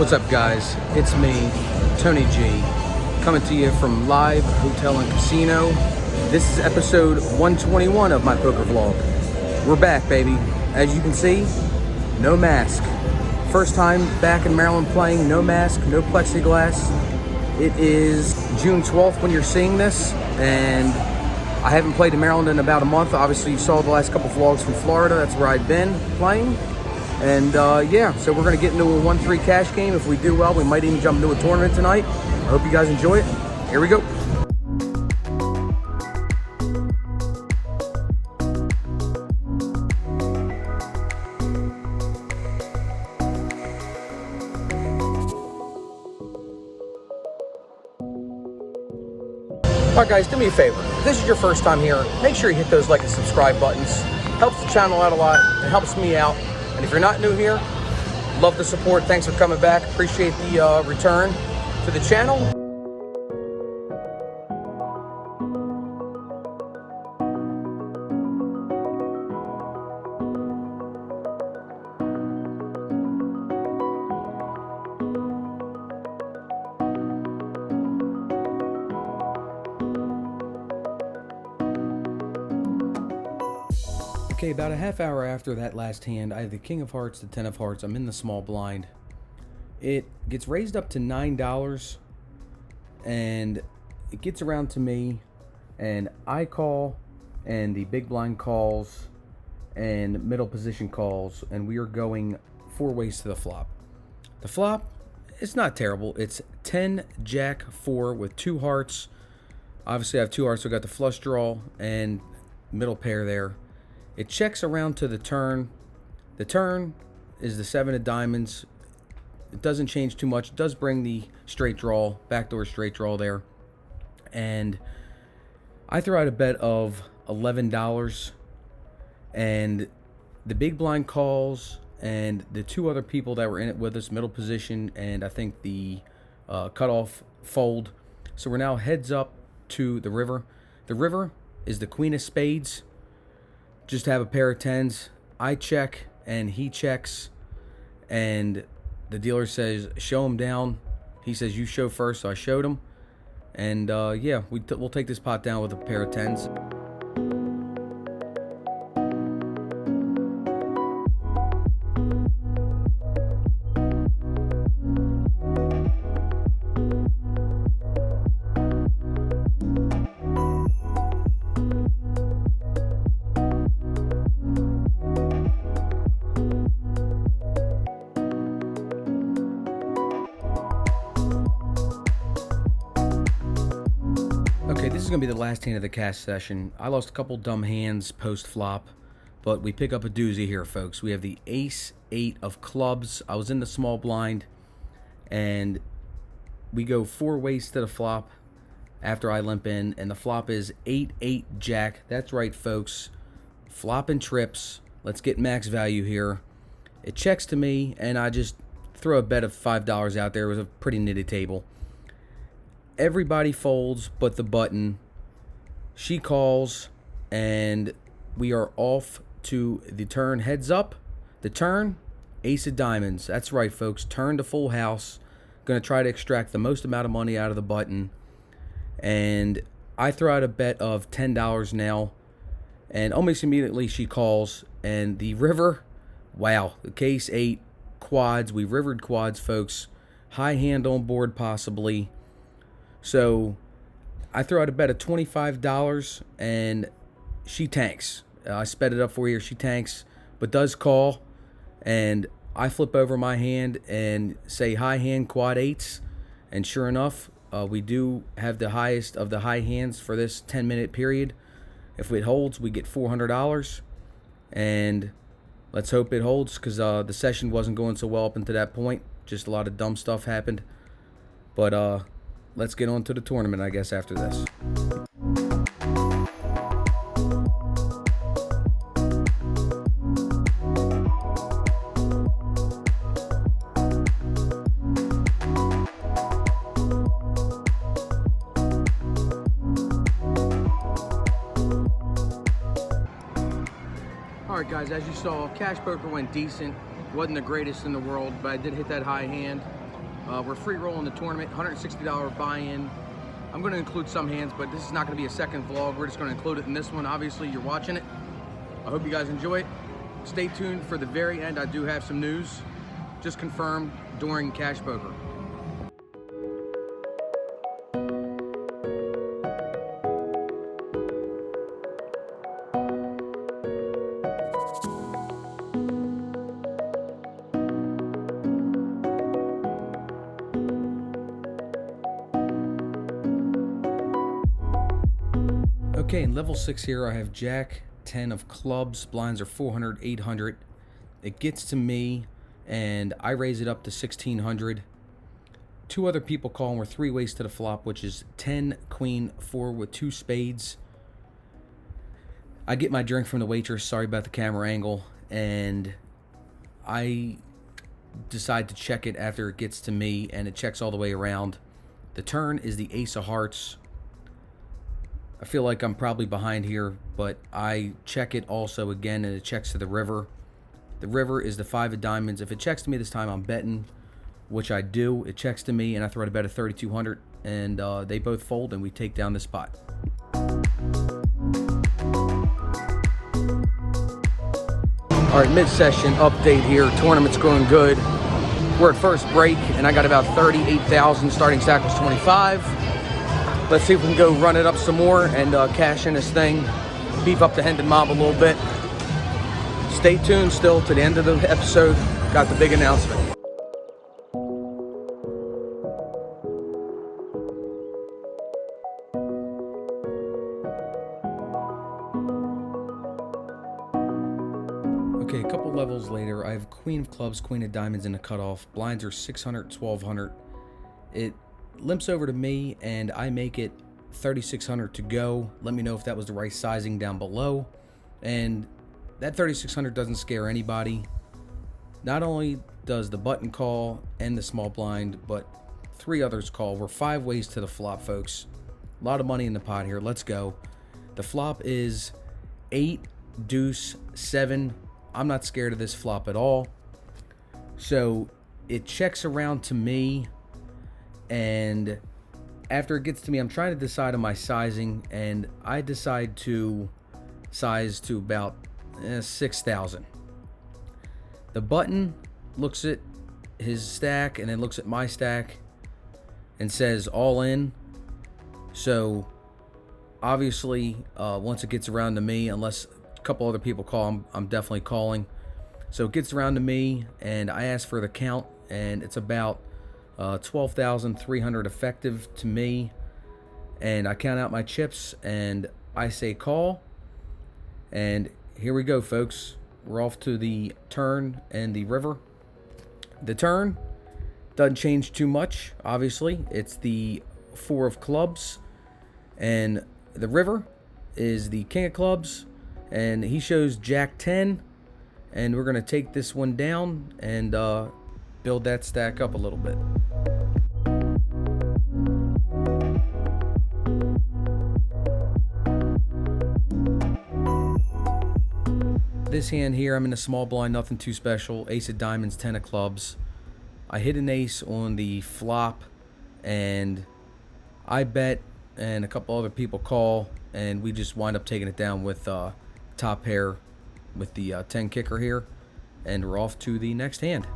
What's up, guys? It's me, Tony G, coming to you from live Hotel and Casino. This is episode 121 of my poker vlog. We're back, baby. As you can see, no mask. First time back in Maryland playing, no mask, no plexiglass. It is June 12th when you're seeing this, and I haven't played in Maryland in about a month. Obviously, you saw the last couple vlogs from Florida. That's where I've been playing. And yeah, so we're going to get into a 1-3 cash game. If we do well, we might even jump into a tournament tonight. I hope you guys enjoy it. Here we go. Alright guys, do me a favor. If this is your first time here, make sure you hit those like and subscribe buttons. Helps the channel out a lot. It helps me out. And if you're not new here, love the support. Thanks for coming back. Appreciate the return to the channel. Okay, about a half hour after that last hand, I have the King of Hearts, the 10 of Hearts. I'm in the small blind. It gets raised up to $9, and it gets around to me, and I call, and the big blind calls, and middle position calls, and we are going 4 ways to the flop. The flop, it's not terrible. It's 10, Jack, 4 with 2 hearts. Obviously, I have 2 hearts, so I got the flush draw and middle pair there. It checks around to the turn. The turn is the 7 of diamonds. It doesn't change too much. It does bring the straight draw, backdoor straight draw there. And I throw out a bet of $11. And the big blind calls, and the 2 other people that were in it with us, middle position, and I think the cutoff fold. So we're now heads up to the river. The river is the queen of spades. Just have a pair of 10s. I check and he checks, and the dealer says show him down. He says you show first, so I showed him, and yeah, we'll take this pot down with a pair of 10s. Okay, this is going to be the last hand of the cash session. I lost a couple dumb hands post-flop, but we pick up a doozy here, folks. We have the ace-8 of clubs. I was in the small blind, and we go 4 ways to the flop after I limp in, and the flop is 8-8 jack. That's right, folks. Flop and trips. Let's get max value here. It checks to me, and I just throw a bet of $5 out there. It was a pretty nitty table. Everybody folds but the button. She calls, and we are off to the turn. Heads up. The turn, ace of diamonds. That's right, folks. Turn to full house. Going to try to extract the most amount of money out of the button. And I throw out a bet of $10 now. And almost immediately she calls. And the river, wow. The case 8, quads. We rivered quads, folks. High hand on board possibly. So I throw out a bet of $25, and she tanks. I sped it up for her. She tanks, but does call, and I flip over my hand and say high hand quad 8s, and sure enough, we do have the highest of the high hands for this 10-minute period. If it holds, we get $400, and let's hope it holds, because the session wasn't going so well up until that point. Just a lot of dumb stuff happened, but let's get on to the tournament, I guess, after this. Alright guys, as you saw, cash poker went decent. Wasn't the greatest in the world, but I did hit that high hand. We're free rolling the tournament, $160 buy-in. I'm going to include some hands, but this is not going to be a second vlog. We're just going to include it in this one. Obviously, you're watching it. I hope you guys enjoy it. Stay tuned for the very end. I do have some news, just confirmed during Cash Poker. Okay, in level 6 here, I have Jack 10 of clubs. Blinds are 400, 800. It gets to me, and I raise it up to 1600. Two other people call, and we're 3 ways to the flop, which is 10, queen, 4 with 2 spades. I get my drink from the waitress. Sorry about the camera angle. And I decide to check it after it gets to me, and it checks all the way around. The turn is the ace of hearts. I feel like I'm probably behind here, but I check it also again, and it checks to the river. The river is the 5 of diamonds. If it checks to me this time, I'm betting, which I do. It checks to me, and I throw it a bet of 3,200, and they both fold, and we take down the spot. All right, mid-session update here. Tournament's going good. We're at first break, and I got about 38,000. Starting stack was 25. Let's see if we can go run it up some more and cash in this thing. Beef up the Hendon Mob a little bit. Stay tuned still to the end of the episode. Got the big announcement. Okay, a couple levels later, I have Queen of Clubs, Queen of Diamonds in the cutoff. Blinds are 600, 1,200. It limps over to me, and I make it 3,600 to go. Let me know if that was the right sizing down below. And that 3,600 doesn't scare anybody. Not only does the button call and the small blind, but 3 others call. We're 5 ways to the flop, folks. A lot of money in the pot here. Let's go. The flop is 8, deuce, 7. I'm not scared of this flop at all. So it checks around to me, and after it gets to me, I'm trying to decide on my sizing, and I decide to size to about 6,000. The button looks at his stack and then looks at my stack and says all in. So obviously, once it gets around to me, unless a couple other people call, I'm definitely calling. So it gets around to me, and I ask for the count, and it's about 12,300 effective to me. And I count out my chips, and I say call. And here we go, folks. We're off to the turn and the river. The turn doesn't change too much, obviously. It's the 4 of clubs, and the river is the king of clubs, and he shows Jack 10, and we're going to take this one down and build that stack up a little bit. This hand here, I'm in a small blind, nothing too special. Ace of diamonds, 10 of clubs. I hit an ace on the flop, and I bet, and a couple other people call, and we just wind up taking it down with top pair with the 10 kicker here, and we're off to the next hand.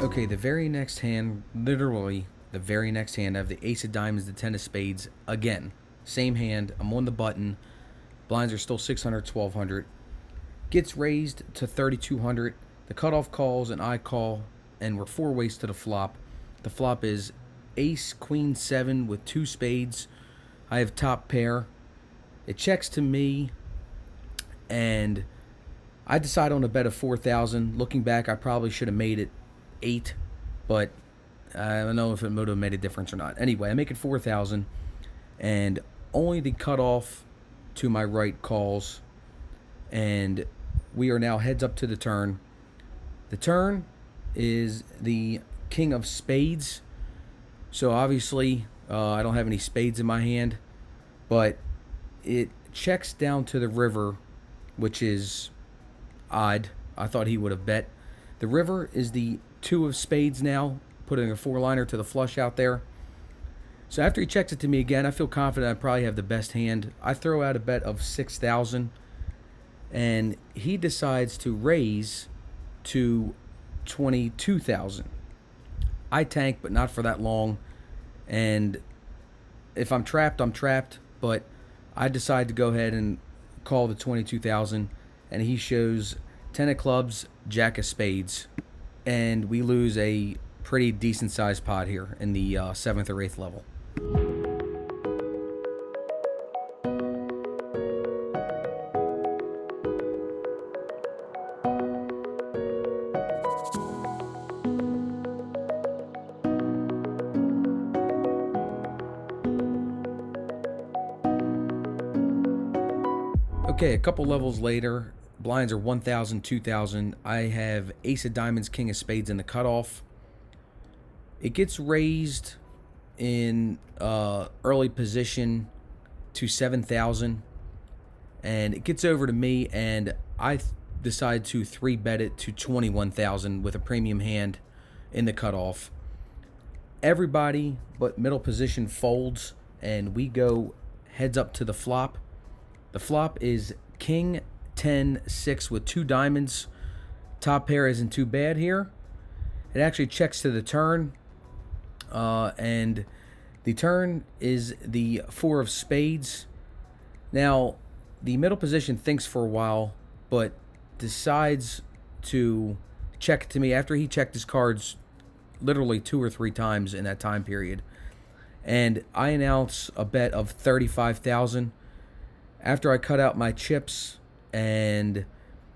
Okay, the very next hand, literally the very next hand, I have the ace of diamonds, the 10 of spades. Again, same hand. I'm on the button. Blinds are still 600, 1,200. Gets raised to 3,200. The cutoff calls, and I call, and we're 4 ways to the flop. The flop is ace, queen, 7 with 2 spades. I have top pair. It checks to me, and I decide on a bet of 4,000. Looking back, I probably should have made it 8, but I don't know if it would have made a difference or not. Anyway, I make it 4,000, and only the cutoff to my right calls, and we are now heads up to the turn. The turn is the king of spades. So obviously, I don't have any spades in my hand, but it checks down to the river, which is odd. I thought he would have bet. The river is the two of spades now, putting a four-liner to the flush out there. So after he checks it to me again, I feel confident I probably have the best hand. I throw out a bet of 6,000, and he decides to raise to 22,000. I tank, but not for that long. And if I'm trapped, I'm trapped. But I decide to go ahead and call the 22,000, and he shows 10 of clubs, jack of spades, and we lose a pretty decent sized pot here in the 7th or 8th level. Okay, a couple levels later, blinds are 1,000, 2,000. I have ace of diamonds, king of spades in the cutoff. It gets raised in early position to 7,000, and it gets over to me, and I decide to 3-bet it to 21,000 with a premium hand in the cutoff. Everybody but middle position folds, and we go heads up to the flop. The flop is king 10-6 with 2 diamonds. Top pair isn't too bad here. It actually checks to the turn, and the turn is the 4 of spades. Now, the middle position thinks for a while, but decides to check to me after he checked his cards literally 2 or 3 times in that time period. And I announce a bet of 35,000. After I cut out my chips and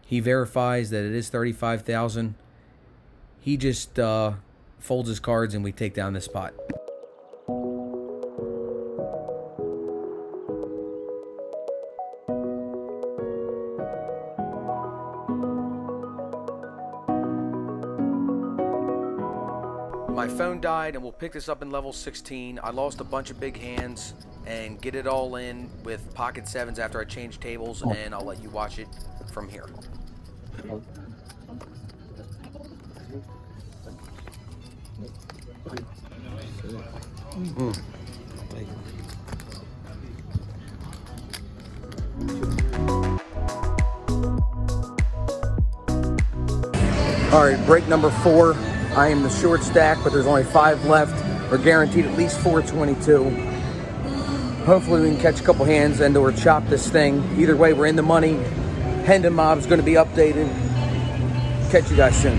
he verifies that it is 35,000, he just folds his cards and we take down this spot. My phone died, and we'll pick this up in level 16. I lost a bunch of big hands and get it all in with pocket sevens after I change tables, and I'll let you watch it from here. All right, break number 4. I am the short stack, but there's only 5 left. We're guaranteed at least 422. Hopefully we can catch a couple hands and or chop this thing. Either way, we're in the money. Hendon Mob is going to be updated. Catch you guys soon.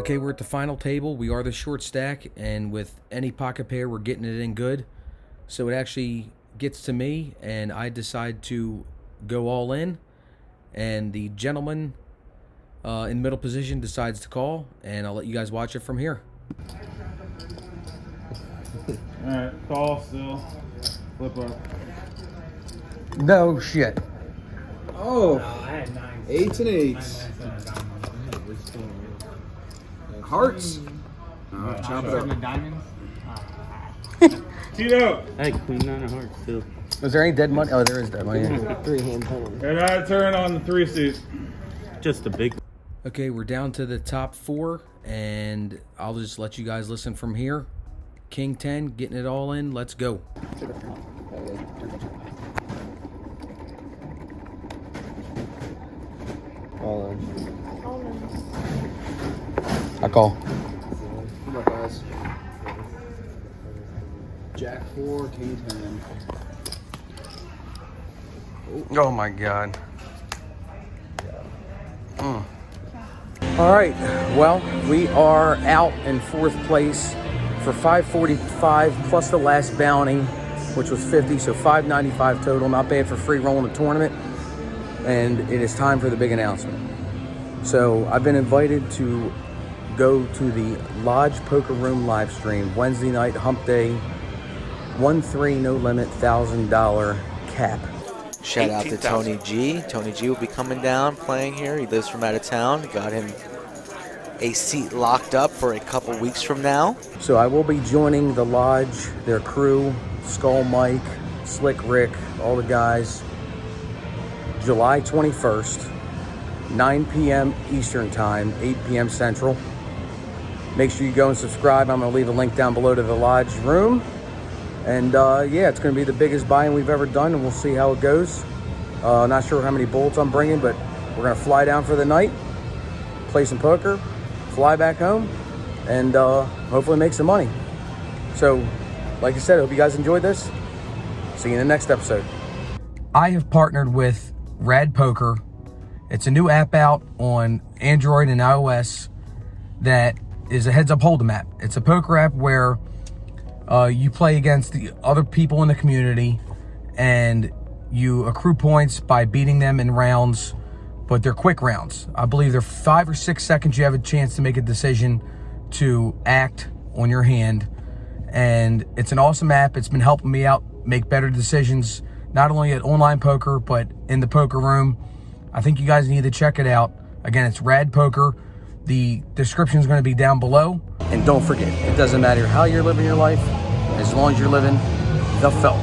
Okay, we're at the final table. We are the short stack, and with any pocket pair, we're getting it in good. So it actually gets to me, and I decide to go all in. And the gentleman in middle position decides to call, and I'll let you guys watch it from here. All right, call still. Flip up. No shit. Oh, No, I had 9. 8s and 8s. Hearts. Chop it up. Diamonds. Tito! Hey, queen 9 of hearts still. Was there any dead money? Oh, there is dead money. Yeah. 3-hand turn. And I turn on the 3 seat. Just a big. Okay, we're down to the top 4, and I'll just let you guys listen from here. King 10, getting it all in. Let's go. All in. I call. Come on, guys. Jack 4, King 10. Oh my God. All right, well, we are out in 4th place for 545 plus the last bounty, which was 50, so 595 total. Not bad for free rolling a tournament. And it is time for the big announcement. So I've been invited to go to the Lodge Poker Room live stream Wednesday night, hump day. 1-3 no limit $1,000 cap. Shout out to Tony G. Tony G will be coming down playing here. He lives from out of town. Got him a seat locked up for a couple weeks from now. So I will be joining the lodge, their crew, Skull Mike, Slick Rick, all the guys, July 21st, 9 p.m. Eastern Time, 8 p.m. Central. Make sure you go and subscribe. I'm going to leave a link down below to the lodge room. And yeah, it's going to be the biggest buy-in we've ever done, and we'll see how it goes. Not sure how many bullets I'm bringing, but we're going to fly down for the night, play some poker, fly back home, and hopefully make some money. So, like I said, I hope you guys enjoyed this. See you in the next episode. I have partnered with Rad Poker. It's a new app out on Android and iOS that is a heads-up hold'em app. It's a poker app where you play against the other people in the community, and you accrue points by beating them in rounds, but they're quick rounds. I believe they're 5 or 6 seconds. You have a chance to make a decision to act on your hand, and it's an awesome app. It's been helping me out make better decisions, not only at online poker, but in the poker room. I think you guys need to check it out. Again, it's Rad Poker. The description is going to be down below. And don't forget, it doesn't matter how you're living your life, as long as you're living the felt.